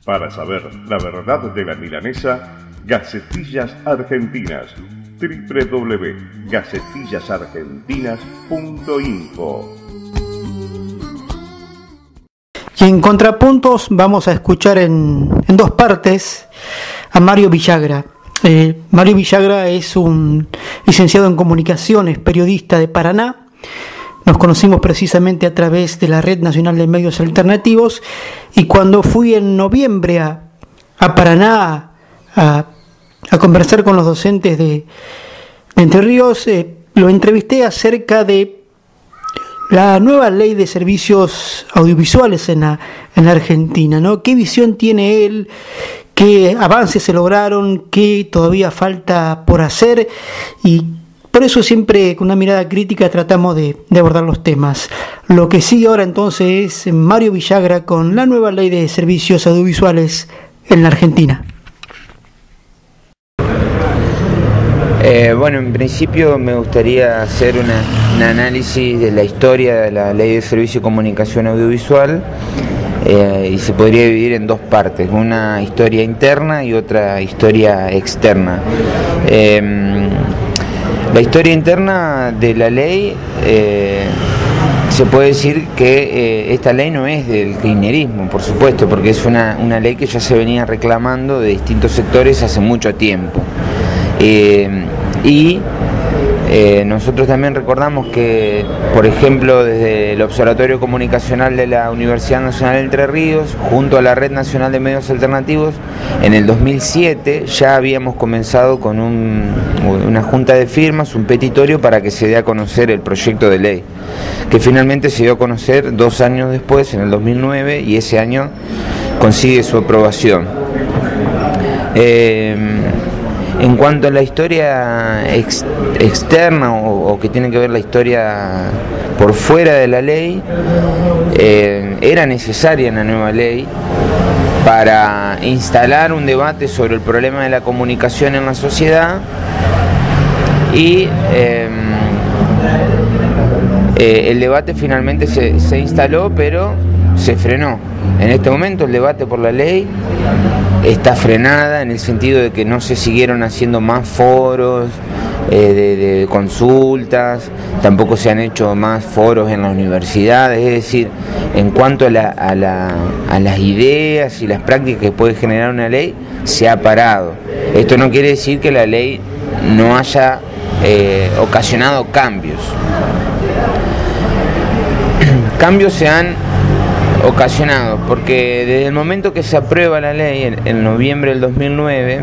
Para saber la verdad de la milanesa, Gacetillas Argentinas. www.gacetillasargentinas.info. Y en Contrapuntos vamos a escuchar en dos partes a Mario Villagra. Mario Villagra es un licenciado en comunicaciones, periodista de Paraná. Nos conocimos precisamente a través de la Red Nacional de Medios Alternativos, y cuando fui en noviembre a Paraná a conversar con los docentes de Entre Ríos, lo entrevisté acerca de la nueva ley de servicios audiovisuales en la Argentina, ¿no? ¿Qué visión tiene él? ¿Qué avances se lograron? ¿Qué todavía falta por hacer? Y por eso siempre con una mirada crítica tratamos de abordar los temas. Lo que sigue ahora entonces es Mario Villagra con la nueva ley de servicios audiovisuales en la Argentina. Bueno, en principio me gustaría hacer un análisis de la historia de la Ley de Servicio de Comunicación Audiovisual, y se podría dividir en dos partes, una historia interna y otra historia externa. La historia interna de la ley, se puede decir que esta ley no es del kirchnerismo, por supuesto, porque es una ley que ya se venía reclamando de distintos sectores hace mucho tiempo. Nosotros también recordamos que, por ejemplo, desde el Observatorio Comunicacional de la Universidad Nacional de Entre Ríos, junto a la Red Nacional de Medios Alternativos, en el 2007 ya habíamos comenzado con una junta de firmas, un petitorio para que se dé a conocer el proyecto de ley, que finalmente se dio a conocer 2 años después, en el 2009, y ese año consigue su aprobación. En cuanto a la historia externa o que tiene que ver la historia por fuera de la ley, era necesaria una nueva ley para instalar un debate sobre el problema de la comunicación en la sociedad, y el debate finalmente se instaló, pero se frenó. En este momento el debate por la ley está frenada en el sentido de que no se siguieron haciendo más foros de consultas, tampoco se han hecho más foros en las universidades, es decir, en cuanto a las ideas y las prácticas que puede generar una ley, se ha parado. Esto no quiere decir que la ley no haya ocasionado cambios. Cambios se han ocasionado porque desde el momento que se aprueba la ley en noviembre del 2009,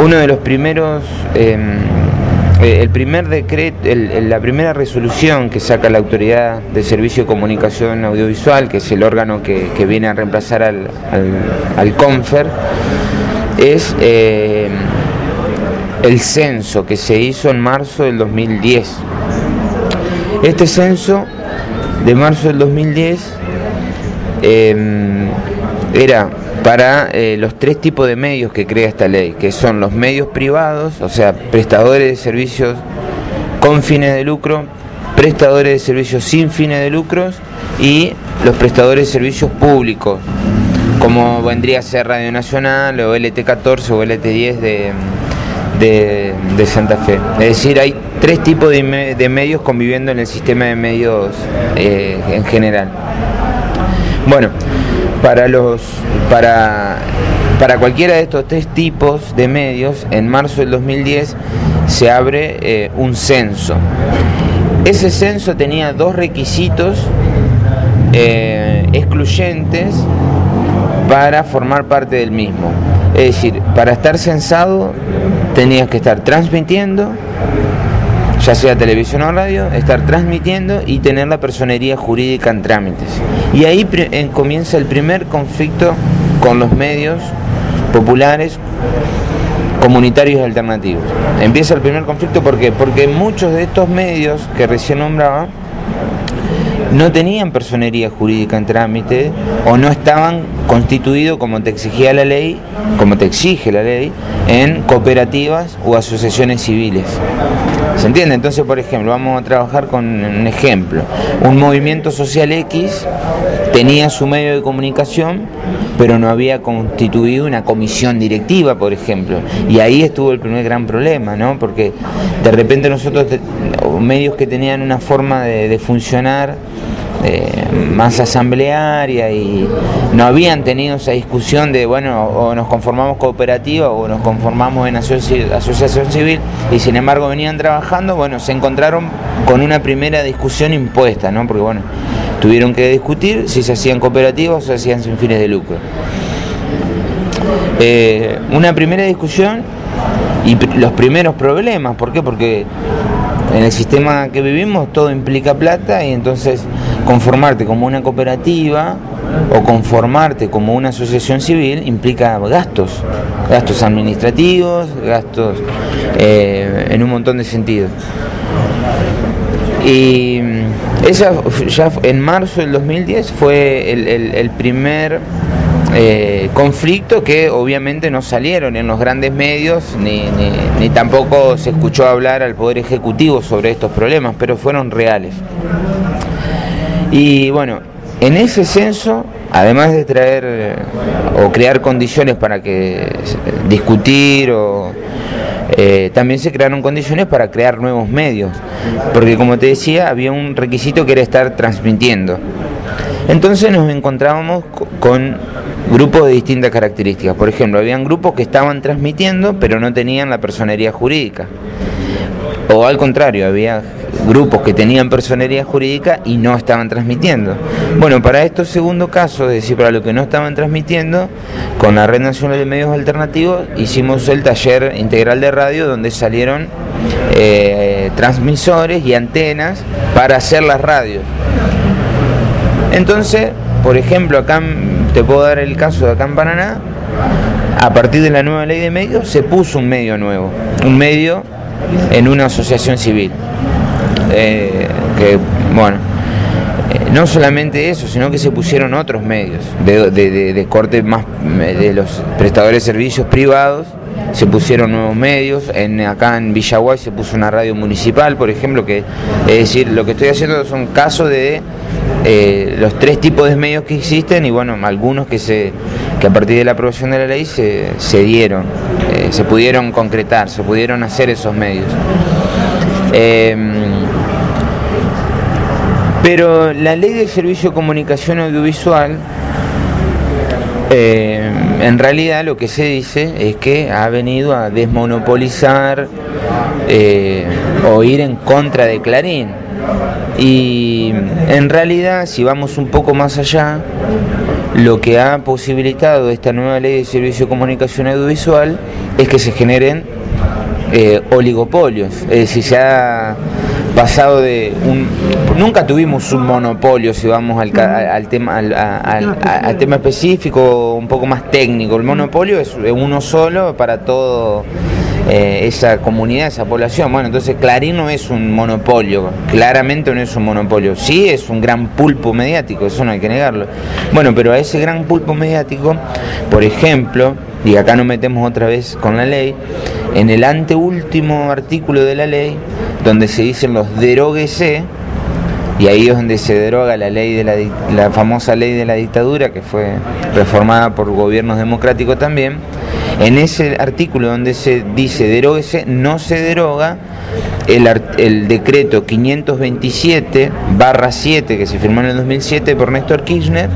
uno de los primeros, el primer decreto, la primera resolución que saca la Autoridad de Servicio de Comunicación Audiovisual, que es el órgano que viene a reemplazar al CONFER, es el censo que se hizo en marzo del 2010. Este censo de marzo del 2010 era para los 3 tipos de medios que crea esta ley, que son los medios privados, o sea, prestadores de servicios con fines de lucro, prestadores de servicios sin fines de lucros, y los prestadores de servicios públicos, como vendría a ser Radio Nacional o LT14 o LT10 de Santa Fe. Es decir, hay 3 tipos de medios conviviendo en el sistema de medios en general. Bueno, para cualquiera de estos 3 tipos de medios, en marzo del 2010 se abre un censo. Ese censo tenía 2 requisitos excluyentes para formar parte del mismo. Es decir, para estar censado tenías que estar transmitiendo, ya sea televisión o radio, estar transmitiendo y tener la personería jurídica en trámites. Y ahí comienza el primer conflicto con los medios populares, comunitarios y alternativos. Empieza el primer conflicto, ¿por qué? Porque muchos de estos medios que recién nombraba no tenían personería jurídica en trámite o no estaban constituidos, como te exigía la ley, como te exige la ley, en cooperativas o asociaciones civiles. ¿Se entiende? Entonces, por ejemplo, vamos a trabajar con un ejemplo. Un movimiento social X tenía su medio de comunicación, pero no había constituido una comisión directiva, por ejemplo. Y ahí estuvo el primer gran problema, ¿no? Porque de repente nosotros, medios que tenían una forma de funcionar más asamblearia y no habían tenido esa discusión de, bueno, o nos conformamos cooperativa o nos conformamos en asociación civil, y sin embargo venían trabajando, bueno, se encontraron con una primera discusión impuesta, ¿no? Porque, bueno, tuvieron que discutir si se hacían cooperativas o se hacían sin fines de lucro. Una primera discusión y los primeros problemas. ¿Por qué? Porque en el sistema que vivimos todo implica plata, y entonces conformarte como una cooperativa o conformarte como una asociación civil implica gastos administrativos, gastos en un montón de sentidos. Y esa ya en marzo del 2010 fue el primer conflicto, que obviamente no salieron en los grandes medios ni tampoco se escuchó hablar al Poder Ejecutivo sobre estos problemas, pero fueron reales. Y bueno, en ese censo, además de traer o crear condiciones para que discutir también se crearon condiciones para crear nuevos medios, porque, como te decía, había un requisito que era estar transmitiendo. Entonces nos encontrábamos con grupos de distintas características. Por ejemplo, habían grupos que estaban transmitiendo pero no tenían la personería jurídica, o al contrario, había grupos que tenían personería jurídica y no estaban transmitiendo. Bueno, para estos segundo casos, es decir, para los que no estaban transmitiendo, con la Red Nacional de Medios Alternativos hicimos el taller integral de radio, donde salieron transmisores y antenas para hacer las radios. Entonces, por ejemplo, acá te puedo dar el caso de acá en Paraná. A partir de la nueva ley de medios se puso un medio nuevo, un medio en una asociación civil. Que, bueno, no solamente eso, sino que se pusieron otros medios de corte más de los prestadores de servicios privados. Se pusieron nuevos medios, acá en Villaguay se puso una radio municipal, por ejemplo, que es decir, lo que estoy haciendo son casos de los tres tipos de medios que existen, y bueno, algunos que a partir de la aprobación de la ley se dieron, se pudieron concretar, se pudieron hacer esos medios. Pero la ley del servicio de comunicación audiovisual, en realidad lo que se dice es que ha venido a desmonopolizar o ir en contra de Clarín. Y en realidad, si vamos un poco más allá, lo que ha posibilitado esta nueva ley de servicio de comunicación audiovisual es que se generen oligopolios. Es decir, se ha pasado nunca tuvimos un monopolio, si vamos al tema específico, un poco más técnico. El monopolio es uno solo para todo esa comunidad, esa población. Bueno, entonces Clarín no es un monopolio, claramente no es un monopolio. Sí es un gran pulpo mediático, eso no hay que negarlo. Bueno, pero a ese gran pulpo mediático, por ejemplo, y acá nos metemos otra vez con la ley, en el anteúltimo artículo de la ley, donde se dicen los deróguese, y ahí es donde se deroga la ley de la famosa ley de la dictadura, que fue reformada por gobiernos democráticos también. En ese artículo donde se dice deróguese, no se deroga el decreto 527/7, que se firmó en el 2007 por Néstor Kirchner,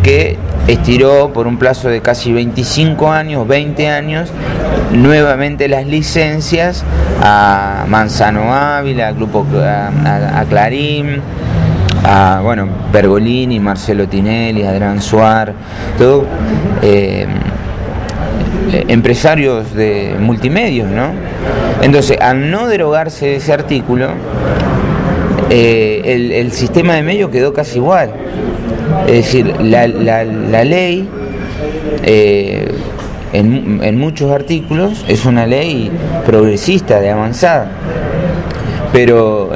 que estiró por un plazo de casi 25 años, 20 años, nuevamente las licencias a Manzano Ávila, a Clarín, a Pergolini, Marcelo Tinelli, Adrián Suar, todo empresarios de multimedios, ¿no? Entonces, al no derogarse ese artículo, el sistema de medios quedó casi igual. Es decir, la ley en muchos artículos es una ley progresista, de avanzada, pero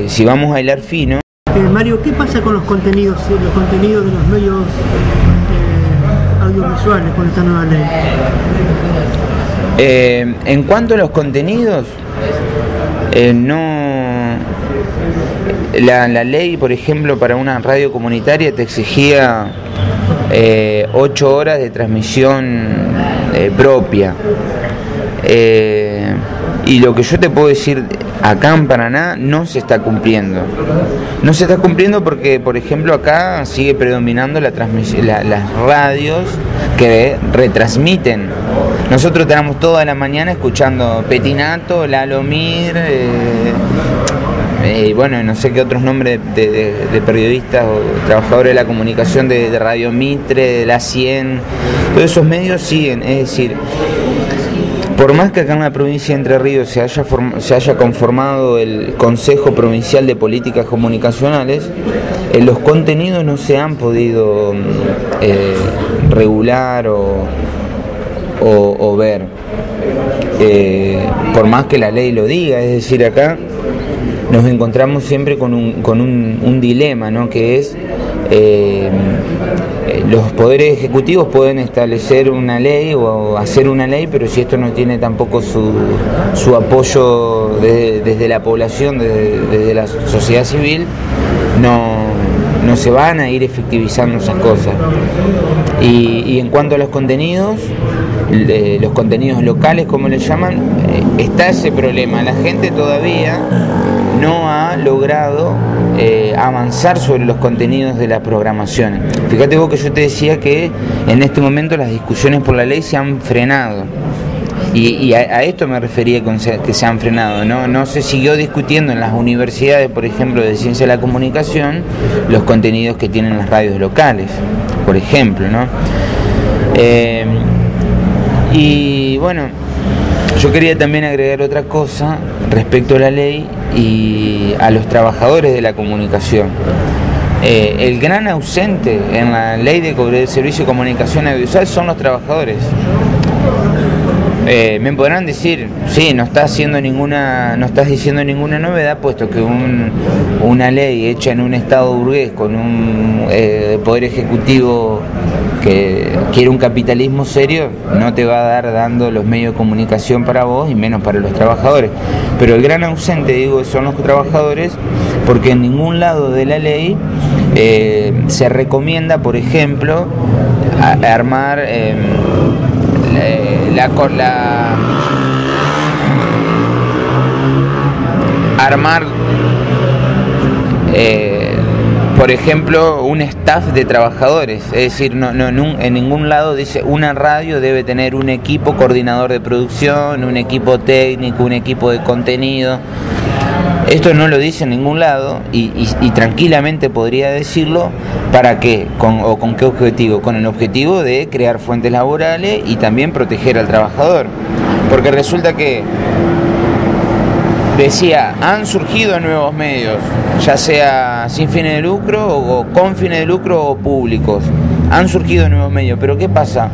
si vamos a hilar fino... Mario, ¿qué pasa con los contenidos de los medios audiovisuales con esta nueva ley? En cuanto a los contenidos, La ley, por ejemplo, para una radio comunitaria te exigía 8 horas de transmisión propia. Y lo que yo te puedo decir, acá en Paraná no se está cumpliendo. No se está cumpliendo porque, por ejemplo, acá sigue predominando las radios que retransmiten. Nosotros tenemos toda la mañana escuchando Petinato, Lalo Mir, bueno, no sé qué otros nombres de periodistas o trabajadores de la comunicación de Radio Mitre, de La 100, todos esos medios siguen, es decir, por más que acá en la provincia de Entre Ríos se haya conformado el Consejo Provincial de Políticas Comunicacionales, los contenidos no se han podido regular o ver, por más que la ley lo diga. Es decir, acá nos encontramos siempre con un dilema, ¿no? Que es los poderes ejecutivos pueden establecer una ley o hacer una ley, pero si esto no tiene tampoco su apoyo desde la población, desde la sociedad civil, no se van a ir efectivizando esas cosas. Y en cuanto a los contenidos locales, como le llaman, está ese problema. La gente todavía no ha logrado avanzar sobre los contenidos de la programación. Fíjate vos que yo te decía que en este momento las discusiones por la ley se han frenado. Y a esto me refería con que se han frenado, ¿no? No se siguió discutiendo en las universidades, por ejemplo, de ciencia de la comunicación, los contenidos que tienen las radios locales, por ejemplo, ¿no? Y bueno, yo quería también agregar otra cosa respecto a la ley y a los trabajadores de la comunicación. El gran ausente en la ley de servicio de comunicación audiovisual son los trabajadores. Me podrán decir, sí, no estás diciendo ninguna novedad, puesto que una ley hecha en un estado burgués con un poder ejecutivo que quiere un capitalismo serio, no te va a dando los medios de comunicación para vos y menos para los trabajadores. Pero el gran ausente, digo, son los trabajadores, porque en ningún lado de la ley se recomienda, por ejemplo, armar por ejemplo, un staff de trabajadores. Es decir, en ningún lado dice una radio debe tener un equipo coordinador de producción, un equipo técnico, un equipo de contenido. Esto no lo dice en ningún lado y tranquilamente podría decirlo. ¿Para qué? ¿Con qué objetivo? Con el objetivo de crear fuentes laborales y también proteger al trabajador. Porque resulta que, decía, han surgido nuevos medios, ya sea sin fines de lucro o con fines de lucro o públicos. Han surgido nuevos medios, pero ¿qué pasa?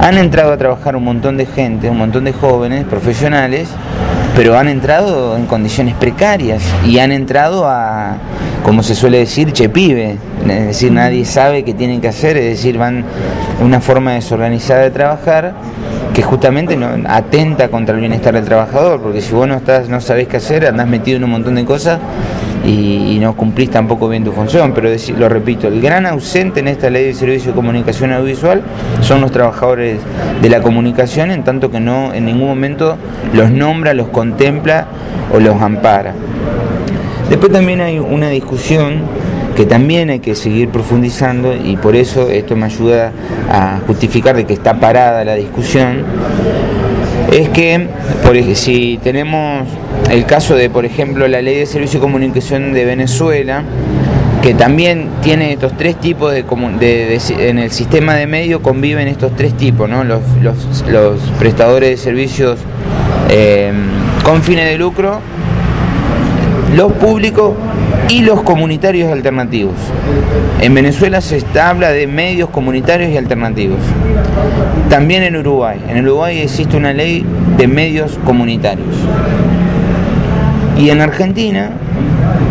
Han entrado a trabajar un montón de gente, un montón de jóvenes, profesionales, pero han entrado en condiciones precarias y han entrado a, como se suele decir, chepibe, es decir, nadie sabe qué tienen que hacer, es decir, van una forma desorganizada de trabajar que justamente atenta contra el bienestar del trabajador, porque si vos no sabés qué hacer, andás metido en un montón de cosas y no cumplís tampoco bien tu función. Pero lo repito, el gran ausente en esta ley de servicio de comunicación audiovisual son los trabajadores de la comunicación, en tanto que no en ningún momento los nombra, los contempla o los ampara. Después también hay una discusión que también hay que seguir profundizando, y por eso esto me ayuda a justificar de que está parada la discusión. Es que si tenemos el caso de, por ejemplo, la ley de servicio de comunicación de Venezuela, que también tiene estos tres tipos en el sistema de medios conviven estos tres tipos, ¿no? Los prestadores de servicios con fines de lucro, los públicos y los comunitarios alternativos. En Venezuela se habla de medios comunitarios y alternativos. También en Uruguay existe una ley de medios comunitarios. Y en Argentina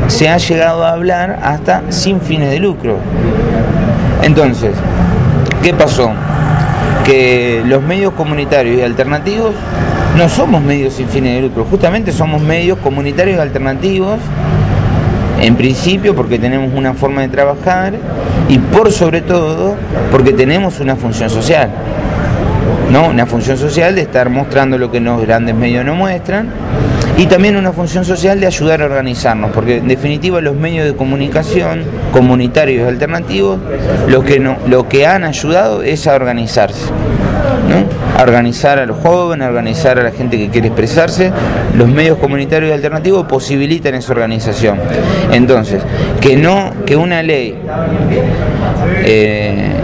se ha llegado a hablar hasta sin fines de lucro. Entonces, ¿qué pasó? Que los medios comunitarios y alternativos no somos medios sin fines de lucro, justamente somos medios comunitarios alternativos, en principio porque tenemos una forma de trabajar y por sobre todo porque tenemos una función social, ¿no? Una función social de estar mostrando lo que los grandes medios no muestran y también una función social de ayudar a organizarnos, porque en definitiva los medios de comunicación comunitarios y alternativos lo que han ayudado es a organizarse, ¿no? A organizar a los jóvenes, a organizar a la gente que quiere expresarse. Los medios comunitarios y alternativos posibilitan esa organización. Entonces, que una ley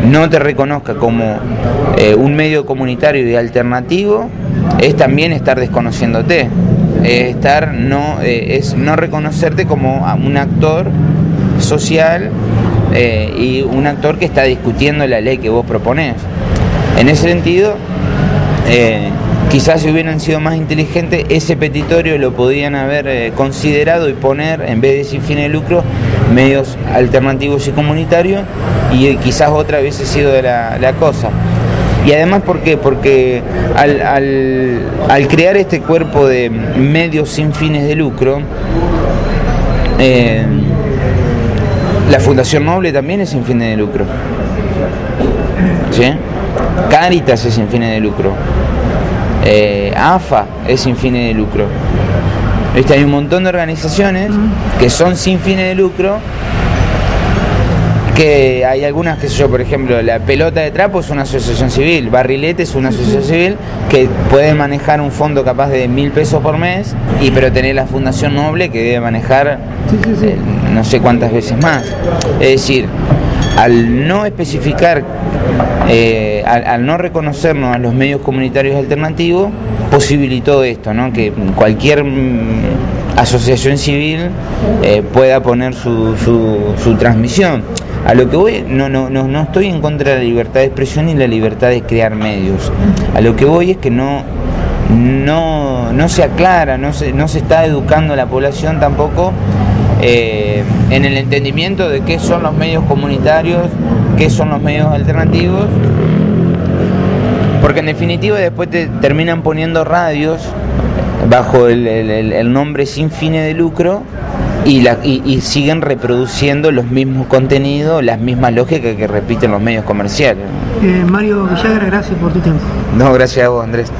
no te reconozca como un medio comunitario y alternativo es también estar desconociéndote, es no reconocerte como un actor social y un actor que está discutiendo la ley que vos proponés. En ese sentido, quizás si hubieran sido más inteligentes, ese petitorio lo podían haber considerado y poner, en vez de sin fines de lucro, medios alternativos y comunitarios, y quizás otra hubiese sido la cosa. Y además, ¿por qué? Porque al crear este cuerpo de medios sin fines de lucro, la Fundación Noble también es sin fines de lucro, ¿sí? Cáritas es sin fines de lucro, AFA es sin fines de lucro. ¿Viste? Hay un montón de organizaciones que son sin fines de lucro, que hay algunas, qué sé yo, por ejemplo, la Pelota de Trapo es una asociación civil, Barrilete es una asociación civil que puede manejar un fondo capaz de 1.000 pesos por mes, pero tener la Fundación Noble que debe manejar no sé cuántas veces más. Es decir, al no especificar, al no reconocernos a los medios comunitarios alternativos, posibilitó esto, ¿no? Que cualquier asociación civil pueda poner su transmisión. A lo que voy, no estoy en contra de la libertad de expresión ni la libertad de crear medios. A lo que voy es que no se aclara, no se está educando a la población tampoco en el entendimiento de qué son los medios comunitarios, qué son los medios alternativos, porque en definitiva después te terminan poniendo radios bajo el nombre sin fines de lucro y siguen reproduciendo los mismos contenidos, las mismas lógicas que repiten los medios comerciales. Mario Villagra, gracias por tu tiempo. No, gracias a vos, Andrés.